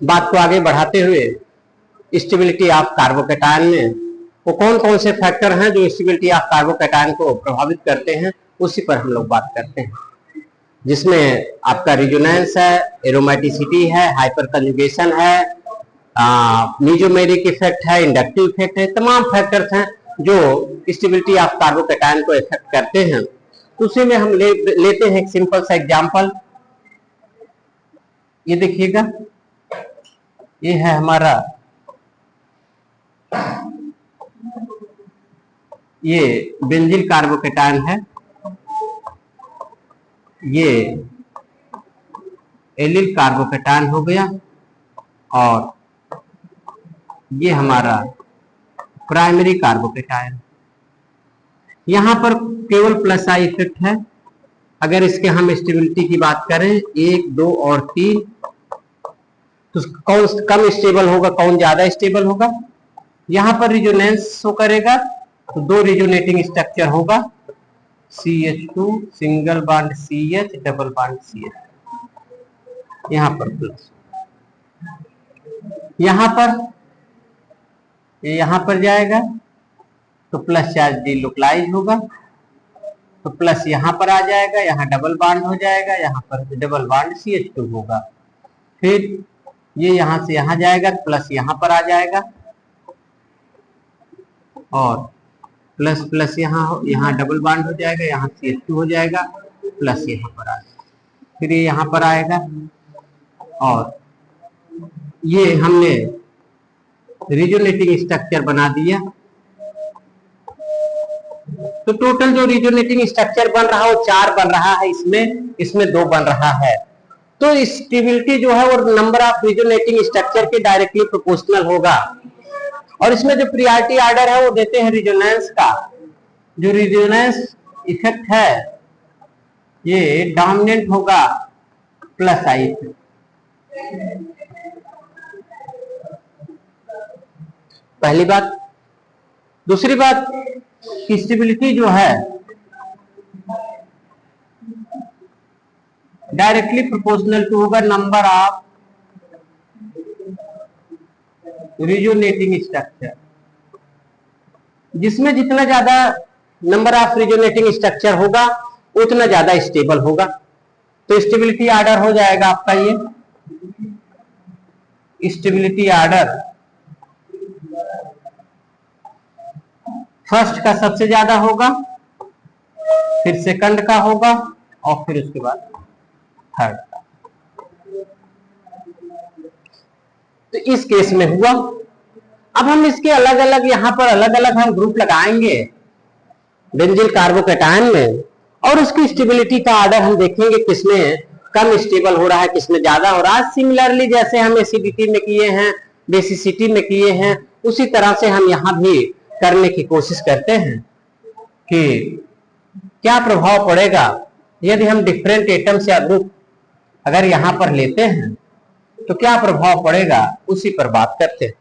बात को आगे बढ़ाते हुए स्टेबिलिटी ऑफ कार्बोकैटायन में वो कौन कौन से फैक्टर हैं जो स्टेबिलिटी ऑफ कार्बोकैटायन को प्रभावित करते हैं, उसी पर हम लोग बात करते हैं, जिसमें आपका रिजोनेंस है, एरोमेटिसिटी है, हाइपर कंजुगेशन है, मीजोमेरिक इफेक्ट है, इंडक्टिव इफेक्ट है, तमाम फैक्टर्स हैं जो स्टेबिलिटी ऑफ कार्बोकैटायन को इफेक्ट करते हैं। तो उसी में हम लेते हैं एक सिंपल सा एग्जांपल। ये देखिएगा, ये है हमारा ये बेंजील कार्बोकैटायन है, ये एलिल कार्बोकैटायन हो गया, और ये हमारा प्राइमरी कार्बोकैटायन। यहां पर केवल प्लस आई इफेक्ट है। अगर इसके हम स्टेबिलिटी की बात करें 1, 2 और 3, तो कौन कम स्टेबल होगा, कौन ज्यादा स्टेबल होगा? यहां पर रिजोनेंस शो करेगा तो 2 रिजोनेटिंग स्ट्रक्चर होगा, CH2 single bond CH double bond CH, यहां पर प्लस, यहां पर जाएगा तो प्लस चार्ज डिलोकलाइज होगा, तो प्लस यहां पर आ जाएगा, यहां डबल बॉन्ड हो जाएगा, यहां पर डबल बॉन्ड CH2 होगा। फिर ये यहां से यहां जाएगा, प्लस यहां पर आ जाएगा, और प्लस प्लस यहां डबल बॉन्ड हो जाएगा, यहां CH2 हो जाएगा, प्लस यहां पर आ जाएगा, फिर ये यहां पर आएगा, और ये हमने रिजोनेटिंग स्ट्रक्चर बना दिया। तो टोटल जो रिजोनेटिंग स्ट्रक्चर बन रहा है वो 4 बन रहा है, इसमें 2 बन रहा है। तो स्टेबिलिटी जो है वो नंबर ऑफ रिजोनेटिंग स्ट्रक्चर के डायरेक्टली प्रोपोर्शनल होगा। और इसमें जो प्रियॉरिटी ऑर्डर है वो देते हैं रिजोनेंस का। जो रिजोनेंस इफेक्ट है ये डोमिनेंट होगा प्लस आई इफेक्ट। पहली बात। दूसरी बात, स्टेबिलिटी जो है डायरेक्टली प्रोपोर्शनल टू होगा नंबर ऑफ रिजोनेटिंग स्ट्रक्चर। जिसमें जितना ज्यादा नंबर ऑफ रिजोनेटिंग स्ट्रक्चर होगा उतना ज्यादा स्टेबल होगा। तो स्टेबिलिटी ऑर्डर हो जाएगा आपका ये स्टेबिलिटी ऑर्डर, फर्स्ट का सबसे ज्यादा होगा, फिर सेकंड का होगा, और फिर उसके बाद थर्ड का। तो इस केस में हुआ। अब हम इसके अलग अलग यहां पर अलग अलग हम ग्रुप लगाएंगे बेंजील कार्बोकैटायन में, और उसकी स्टेबिलिटी का ऑर्डर हम देखेंगे किसमें कम स्टेबल हो रहा है, किसमें ज्यादा हो रहा है। सिमिलरली जैसे हम एसिडिटी में किए हैं, बेसिसिटी में किए हैं, उसी तरह से हम यहां भी करने की कोशिश करते हैं कि क्या प्रभाव पड़ेगा यदि हम डिफरेंट एटम्स या ग्रुप अगर यहां पर लेते हैं तो क्या प्रभाव पड़ेगा, उसी पर बात करते हैं।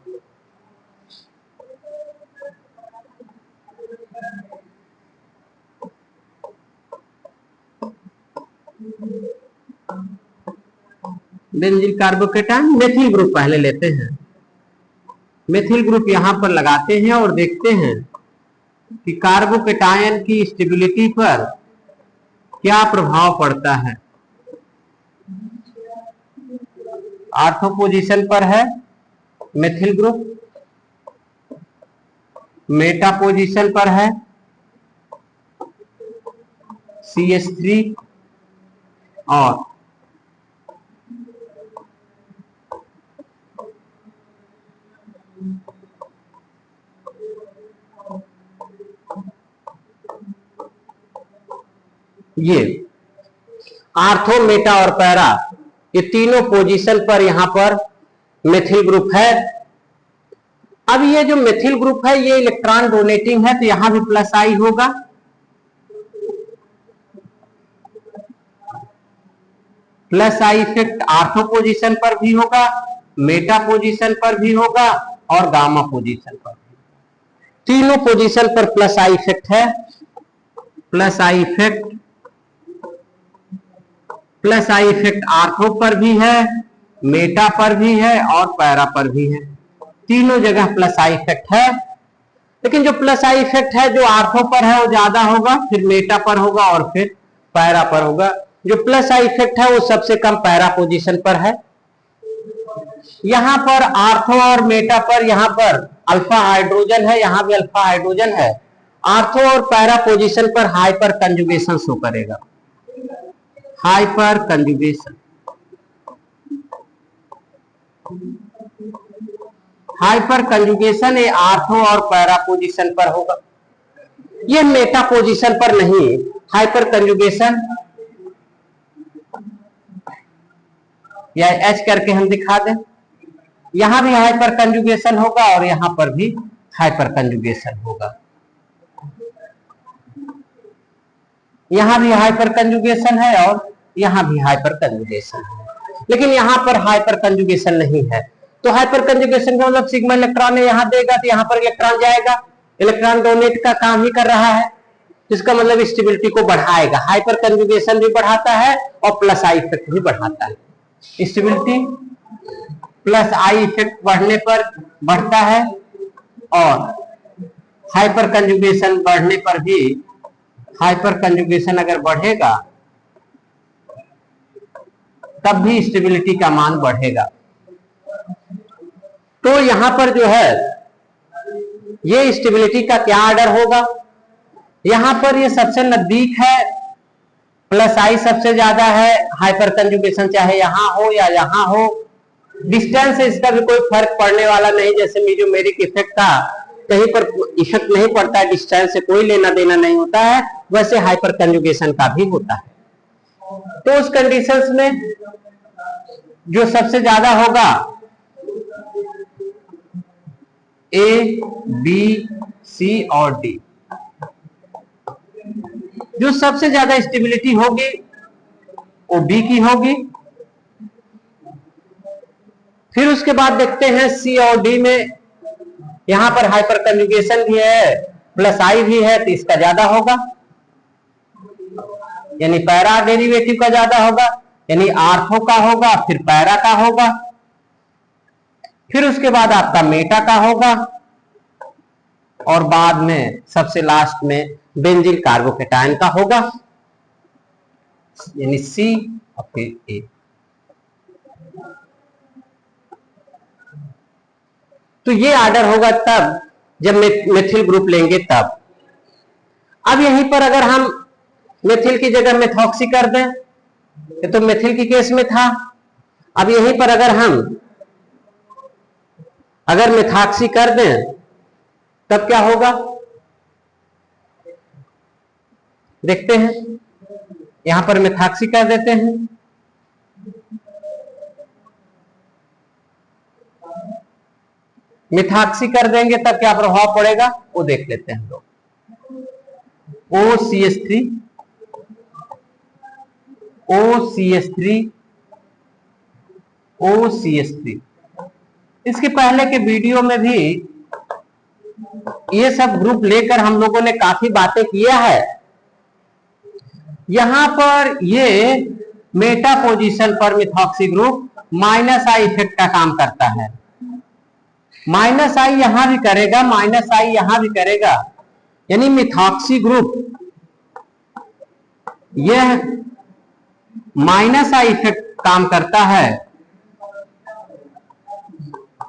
बेंजील कार्बोकैटायन मेथिल ग्रुप पहले लेते हैं। मेथिल ग्रुप यहां पर लगाते हैं और देखते हैं कि कार्बोकैटायन की स्टेबिलिटी पर क्या प्रभाव पड़ता है। ऑर्थो पोजीशन पर है मेथिल ग्रुप, मेटा पोजीशन पर है CH3, और ये आर्थो, मेटा और पैरा, ये तीनों पोजीशन पर यहां पर मेथिल ग्रुप है। अब ये जो मेथिल ग्रुप है ये इलेक्ट्रॉन डोनेटिंग है, तो यहां भी प्लस आई होगा। Plus I effect ortho position पर भी होगा, मेटा पोजीशन पर भी होगा, और गामा पोजीशन पर भी। तीनों पोजीशन पर प्लस आई इफेक्ट है। प्लस आई इफेक्ट आर्थो पर भी है, मेटा पर भी है और पैरा पर भी है। तीनों जगह प्लस आई इफेक्ट है। लेकिन जो प्लस आई इफेक्ट है जो आर्थो पर है वो ज्यादा होगा, फिर मेटा पर होगा और फिर पैरा पर होगा। जो प्लस आई इफेक्ट है वो सबसे कम पैरा पोजीशन पर है। यहां पर आर्थो और मेटा पर यहां पर अल्फा हाइड्रोजन है, यहां भी अल्फा हाइड्रोजन है। आर्थो और पैरा पोजीशन पर हाइपर कंजुगेशन शो करेगा, हाइपर कंजुगेशन। हाइपर कंजुगेशन ये आर्थो और पैरा पोजीशन पर होगा, ये मेटा पोजीशन पर नहीं। हाइपर कंजुगेशन या एच करके हम दिखा दें, यहां भी हाइपर कंजुगेशन होगा और यहां पर भी हाइपर कंजुगेशन होगा। यहां भी हाइपर कंजुगेशन है और यहां भी हाइपर कंजुगेशन है, लेकिन यहां पर हाइपर कंजुगेशन नहीं है। तो हाइपर कंजुगेशन का मतलब सिग्मा इलेक्ट्रॉन यहां देगा तो यहां पर इलेक्ट्रॉन जाएगा, इलेक्ट्रॉन डोनेट का काम ही कर रहा है, जिसका मतलब स्टेबिलिटी को बढ़ाएगा। हाइपर कंजुगेशन भी बढ़ाता है और प्लस आई इफेक्ट भी बढ़ाता है। स्टेबिलिटी प्लस आई इफेक्ट बढ़ने पर बढ़ता है और हाइपर कंजुगेशन बढ़ने पर भी, हाइपर कंजुगेशन अगर बढ़ेगा तब भी स्टेबिलिटी का मान बढ़ेगा। तो यहां पर जो है ये स्टेबिलिटी का क्या ऑर्डर होगा, यहां पर ये सबसे नजदीक है, प्लस आई सबसे ज्यादा है, हाइपर कंजुगेशन चाहे यहां हो या यहां हो, डिस्टेंस से इसका भी कोई फर्क पड़ने वाला नहीं। जैसे मेजोमेरिक इफेक्ट था, कहीं पर इफेक्ट नहीं पड़ता है, डिस्टेंस से कोई लेना देना नहीं होता है, वैसे हाइपर कंजुगेशन का भी होता है। तो उस कंडीशंस में जो सबसे ज्यादा होगा ए, बी, सी और डी, जो सबसे ज्यादा स्टेबिलिटी होगी वो बी की होगी। फिर उसके बाद देखते हैं सी और डी में, यहां पर हाइपर कंजुगेशन भी है, प्लस आई भी है, तो इसका ज्यादा होगा, यानी पैरा डेरिवेटिव का ज्यादा होगा, यानी आर्थो का होगा, फिर पैरा का होगा, फिर उसके बाद आपका मेटा का होगा और बाद में सबसे लास्ट में बेंजीन कार्बोकेटायन का होगा, यानी सी और फिर ए। तो ये ऑर्डर होगा तब जब मेथिल ग्रुप लेंगे तब। अब यहीं पर अगर हम मेथिल की जगह मेथॉक्सी कर दें, ये तो मेथिल की केस में था, अब यहीं पर अगर मेथॉक्सी कर दें तब क्या होगा देखते हैं। यहां पर मेथॉक्सी कर देते हैं, मिथाक्सी कर देंगे तब क्या प्रभाव पड़ेगा वो देख लेते हैं हम लोग। OCH3 OCH3 इसके पहले के वीडियो में भी ये सब ग्रुप लेकर हम लोगों ने काफी बातें किया है। यहां पर ये मेटा पोजीशन पर methoxy group minus I effect का काम करता है। माइनस आई यहां भी करेगा, माइनस आई यहां भी करेगा, यानी मिथॉक्सी ग्रुप यह माइनस आई इफेक्ट काम करता है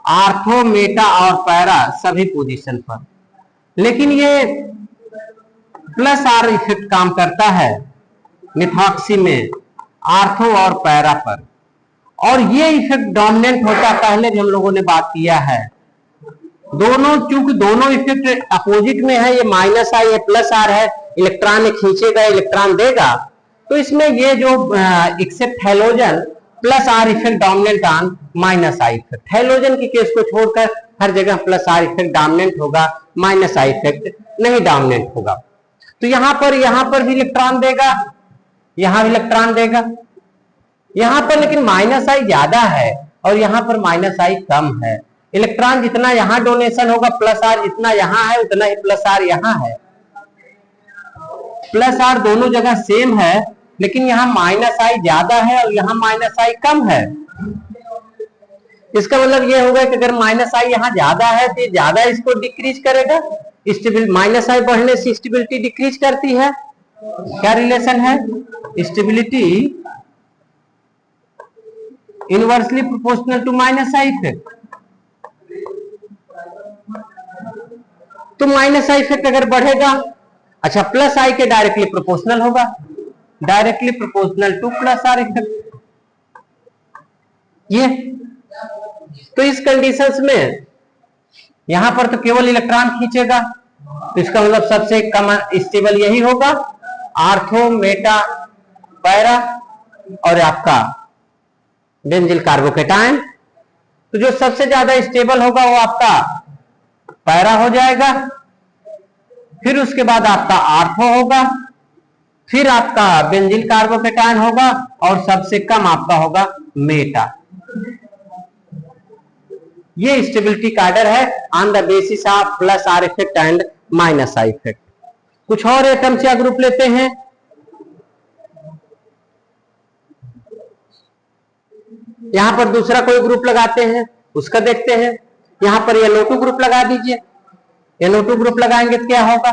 आर्थो, मेटा और पैरा सभी पोजीशन पर, लेकिन ये प्लस आर इफेक्ट काम करता है मिथॉक्सी में आर्थो और पैरा पर, और ये इफेक्ट डोमिनेंट होता, पहले भी हम लोगों ने बात किया है। दोनों चूंकि दोनों इफेक्ट अपोजिट में है, ये माइनस आई है प्लस आर है, इलेक्ट्रॉन खींचेगा इलेक्ट्रॉन देगा, तो इसमें ये जो except halogen plus R effect dominant on minus I effect, halogen की केस को छोड़कर हर जगह प्लस आर इफेक्ट डोमिनेंट होगा, माइनस आई इफेक्ट नहीं डोमिनेंट होगा। तो यहां पर भी इलेक्ट्रॉन देगा, यहां भी इलेक्ट्रॉन देगा, यहां पर लेकिन माइनस आई ज्यादा है और यहां पर माइनस आई कम है। इलेक्ट्रॉन जितना यहां डोनेशन होगा प्लस आर जितना यहां है उतना ही प्लस आर यहां है। प्लस आर दोनों जगह सेम है, लेकिन यहाँ माइनस आई ज्यादा है और यहाँ माइनस आई कम है। इसका मतलब ये होगा कि अगर माइनस आई यहाँ ज्यादा है तो ये ज्यादा इसको डिक्रीज करेगा। स्टेबिलिटी माइनस आई बढ़ने से स्टेबिलिटी डिक्रीज करती है। क्या रिलेशन है? Stability inversely proportional to minus I effect. तो माइनस आई इफेक्ट अगर बढ़ेगा, अच्छा प्लस आई के डायरेक्टली प्रोपोर्शनल होगा, directly proportional to plus R effect. ये तो इस कंडीशंस में यहां पर तो केवल इलेक्ट्रॉन खींचेगा, तो इसका मतलब सबसे कम स्टेबल यही होगा, आर्थो, मेटा, पैरा और आपका बेंजिल कार्बोकेटायन। तो जो सबसे ज्यादा स्टेबल होगा वो आपका पैरा हो जाएगा, फिर उसके बाद आपका आर्थो होगा, फिर आपका बेंजिल कार्बोकेटायन होगा और सबसे कम आपका होगा मेटा। ये स्टेबिलिटी कार्डर है on the basis of plus R effect and minus I effect. कुछ और एटम्स या ग्रुप लेते हैं। यहां पर दूसरा कोई ग्रुप लगाते हैं, उसका देखते हैं। यहां पर NO2 ग्रुप लगा दीजिए। NO2 ग्रुप लगाएंगे तो क्या होगा?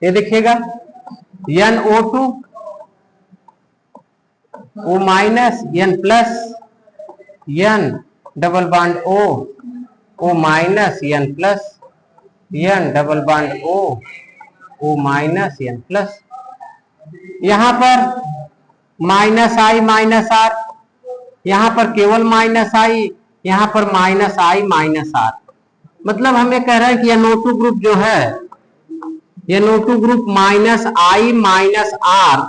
ये देखिएगा NO2 O minus N plus N double bond O minus N plus N double bond O minus N plus. यहां पर माइनस आई माइनस आर, यहां पर केवल माइनस आई, यहां पर माइनस आई माइनस आर। मतलब हमें कह रहा है कि NO2 ग्रुप जो है, NO2 group minus I minus R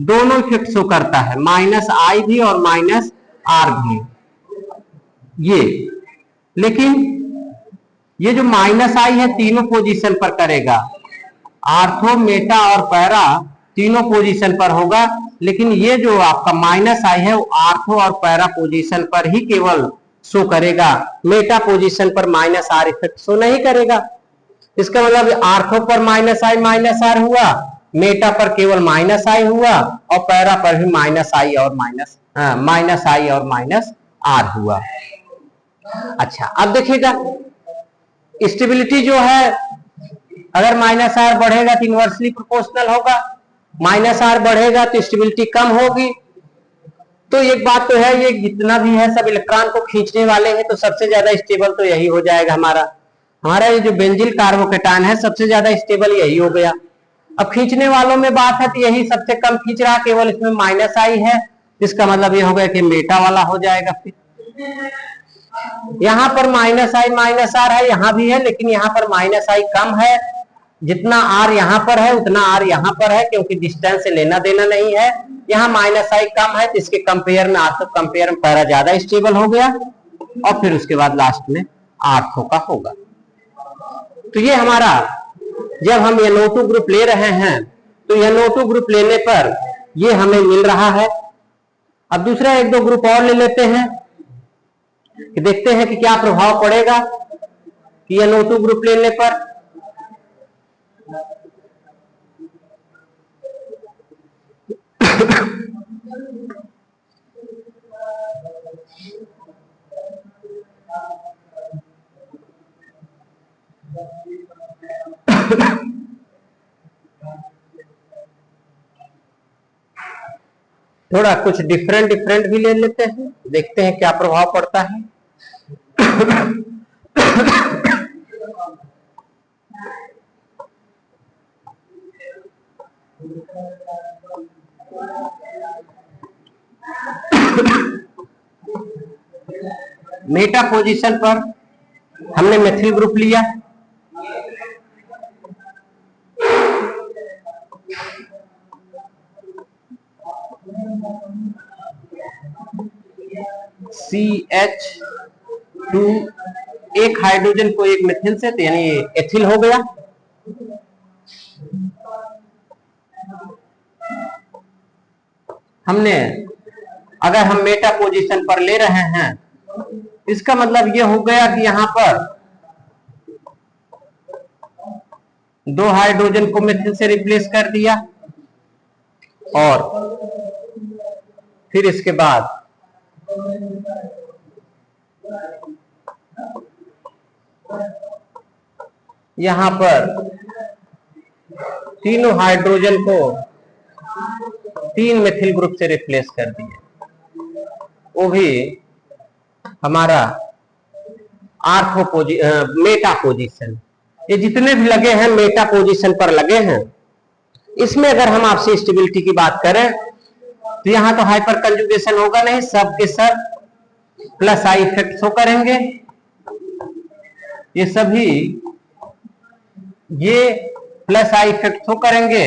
दोनों इफेक्ट शो करता है, माइनस आई भी और माइनस आर भी। ये लेकिन ये जो माइनस आई है तीनों पोजीशन पर करेगा, आर्थो, मेटा और पैरा तीनों पोजीशन पर होगा, लेकिन ये जो आपका माइनस आई है वो आर्थो और पैरा पोजीशन पर ही केवल शो करेगा, मेटा पोजीशन पर माइनस आर इफेक्ट शो नहीं करेगा। इसका मतलब आर्थो पर माइनस आई माइनस आर हुआ, मेटा पर केवल माइनस आई हुआ और पैरा पर भी माइनस आई और माइनस आई और माइनस आर हुआ। अच्छा अब देखिएगा स्टेबिलिटी जो है, अगर माइनस आर बढ़ेगा तो इनवर्सली प्रोपोर्शनल होगा, माइनस आर बढ़ेगा तो स्टेबिलिटी कम होगी। तो एक बात तो है, ये जितना भी है सब इलेक्ट्रॉन को खींचने वाले हैं, तो सबसे ज्यादा स्टेबल तो यही हो जाएगा हमारा ये जो बेंजिल कार्बोकेटायन है सबसे ज्यादा स्टेबल यही हो गया। अब खींचने वालों में बात है तो यही सबसे कम खींच रहा, केवल इसमें माइनस आई है, इसका मतलब ये हो गया कि मेटा वाला हो जाएगा। फिर यहां पर माइनस आर है, यहां भी है, लेकिन यहां पर माइनस आई कम है। जितना आर यहां पर है उतना आर यहां पर है, क्योंकि डिस्टेंस से लेना देना नहीं है। यहाँ माइनस आई कम है तो इसके कंपेयर में आर्थो कंपेयर में पैरा ज्यादा स्टेबल हो गया, और फिर उसके बाद लास्ट में आर्थो का होगा। तो ये हमारा जब हम NO2 ग्रुप ले रहे हैं तो NO2 ग्रुप लेने पर ये हमें मिल रहा है। अब दूसरा एक दो ग्रुप और ले लेते हैं कि देखते हैं कि क्या प्रभाव पड़ेगा कि NO2 ग्रुप लेने पर। थोड़ा कुछ डिफरेंट भी ले लेते हैं, देखते हैं क्या प्रभाव पड़ता है। मेटा पोजीशन पर हमने मेथिल ग्रुप लिया, CH2 एक हाइड्रोजन को एक मेथिल से, तो यानी एथिल हो गया। हमने अगर हम मेटा पोजीशन पर ले रहे हैं, इसका मतलब ये हो गया कि यहां पर 2 हाइड्रोजन को मिथिल से रिप्लेस कर दिया, और फिर इसके बाद यहां पर तीनों हाइड्रोजन को 3 मिथिल ग्रुप से रिप्लेस कर दिए, वो भी हमारा मेटा पोजीशन। ये जितने भी लगे हैं मेटा पोजीशन पर लगे हैं। इसमें अगर हम आपसे स्टेबिलिटी की बात करें तो यहां तो हाइपर कंजुगेशन होगा नहीं, सब के सब प्लस आई इफेक्ट शो करेंगे। ये सभी ये प्लस आई इफेक्ट शो करेंगे,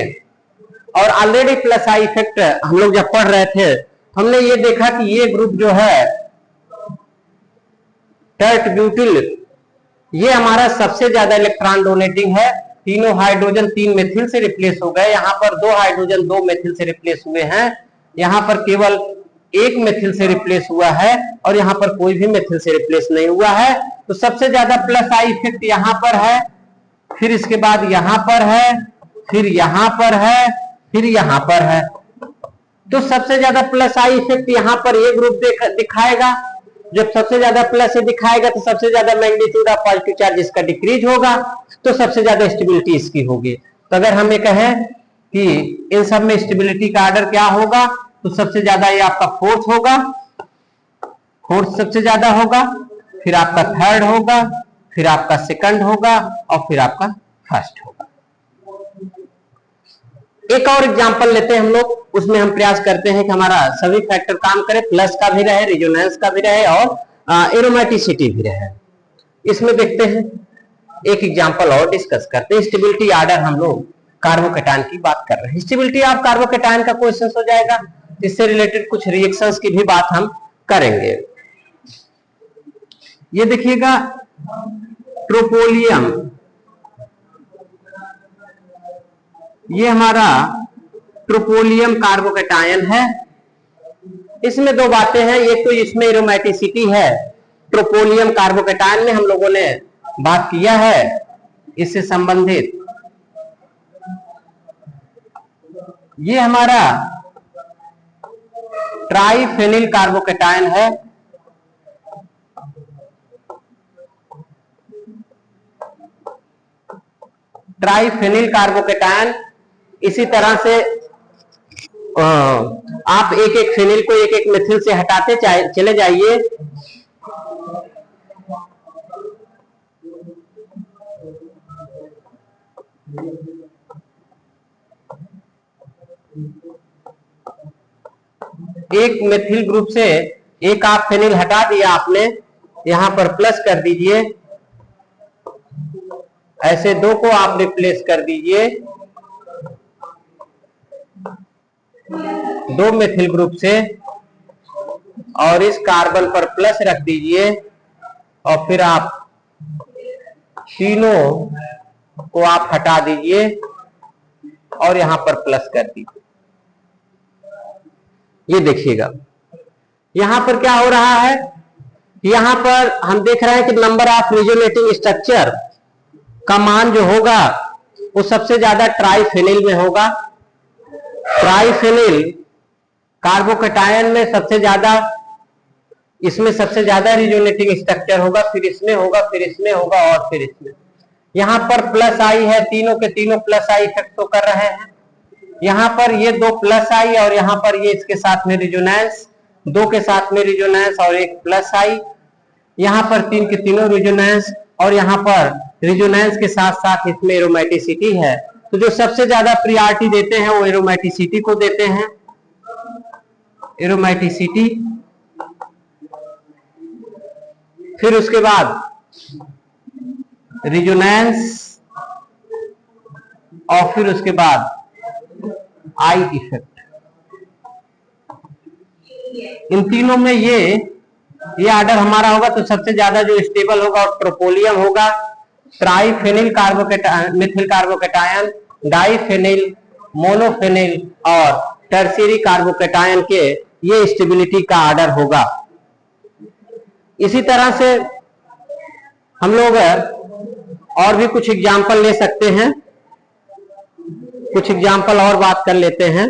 और ऑलरेडी प्लस आई इफेक्ट हम लोग जब पढ़ रहे थे हमने ये देखा कि ये ग्रुप जो है टर्ट ब्यूटिल, ये हमारा सबसे ज्यादा इलेक्ट्रॉन डोनेटिंग है। तीनों हाइड्रोजन 3 मेथिल से रिप्लेस हो गए, यहां पर 2 हाइड्रोजन 2 मेथिल से रिप्लेस हुए हैं, यहां पर केवल 1 मेथिल से रिप्लेस हुआ है, और यहां पर कोई भी मेथिल से रिप्लेस नहीं हुआ है। तो सबसे ज्यादा प्लस आई इफेक्ट यहां पर है, फिर इसके बाद यहां पर है, फिर यहां पर है, फिर यहां पर है। तो सबसे ज्यादा प्लस आई इफेक्ट यहां पर ये ग्रुप दिखाएगा। जब सबसे ज्यादा प्लस से दिखाएगा तो सबसे ज्यादा मैग्नीट्यूड ऑफ पॉजिटिव चार्ज इसका डिक्रीज होगा, तो सबसे ज्यादा स्टेबिलिटी इसकी होगी। तो अगर हम ये कहें कि इन सब में स्टेबिलिटी का ऑर्डर क्या होगा, तो सबसे ज्यादा ये आपका फोर्थ होगा, फोर्थ सबसे ज्यादा होगा, फिर आपका थर्ड होगा, फिर आपका सेकंड होगा, और फिर आपका फर्स्ट होगा। एक और एग्जांपल लेते हैं हम लोग, उसमें हम प्रयास करते हैं कि हमारा सभी फैक्टर काम करे, प्लस का भी रहे, रेजोनेंस का भी रहे, और एरोमेटिसिटी भी रहे। इसमें देखते हैं एक एग्जांपल और डिस्कस करते हैं। स्टेबिलिटी ऑर्डर हम लोग कार्बोकैटायन की बात कर रहे हैं। स्टेबिलिटी ऑफ कार्बोकैटायन का क्वेश्चन हो जाएगा, इससे रिलेटेड कुछ रिएक्शंस की भी बात हम करेंगे। ये देखिएगा ट्रोपोलियम, ये हमारा ट्रोपोलियम कार्बोकैटायन है। इसमें 2 बातें हैं, एक तो इसमें एरोमेटिसिटी है, ट्रोपोलियम कार्बोकैटायन में हम लोगों ने बात किया है इससे संबंधित। ये हमारा ट्राइफेनिल कार्बोकैटायन है, ट्राइफेनिल कार्बोकैटायन। इसी तरह से आप एक एक फेनिल को एक एक मेथिल से हटाते चले जाइए, एक मेथिल ग्रुप से एक आप फेनिल हटा दिया आपने, यहां पर प्लस कर दीजिए, ऐसे 2 को आप रिप्लेस कर दीजिए 2 मेथिल ग्रुप से, और इस कार्बन पर प्लस रख दीजिए, और फिर आप तीनों को आप हटा दीजिए और यहां पर प्लस कर दीजिए। ये देखिएगा यहां पर क्या हो रहा है, यहां पर हम देख रहे हैं कि नंबर ऑफ रिजोनेटिंग स्ट्रक्चर का मान जो होगा वो सबसे ज्यादा ट्राइफेनिल में होगा। ट्राइफेनिल कार्बोकैटायन में सबसे ज्यादा, इसमें सबसे ज्यादा रिजोनेटिंग स्ट्रक्चर होगा, फिर इसमें होगा, फिर इसमें होगा, और फिर इसमें। यहां पर प्लस आई है, तीनों के तीनों प्लस आई इफेक्ट तो कर रहे हैं। यहां पर ये 2 प्लस आई, और यहां पर ये इसके साथ में रिजोनेंस, 2 के साथ में रिजोनेंस और 1 प्लस आई। यहां पर 3 के तीनों रिजोनेंस, और यहां पर रिजोनेंस के साथ साथ इसमें एरोमेटिसिटी है। तो जो सबसे ज्यादा प्रियॉरिटी देते हैं वो एरोमेटिसिटी को देते हैं, एरोमेटिसिटी। फिर उसके बाद रिजोनेंस, और फिर उसके बाद आई इफेक्ट। इन तीनों में ये ऑर्डर हमारा होगा। तो सबसे ज्यादा जो स्टेबल होगा वो ट्रोपोलियम होगा, ट्राइफेनिल कार्बोकैटायन, मिथिल कार्बोकैटायन, डाइफेनिल, मोनोफेनिल और टर्शियरी कार्बोकैटायन के ये स्टेबिलिटी का ऑर्डर होगा। इसी तरह से हम लोग और भी कुछ एग्जाम्पल ले सकते हैं, कुछ एग्जाम्पल और बात कर लेते हैं।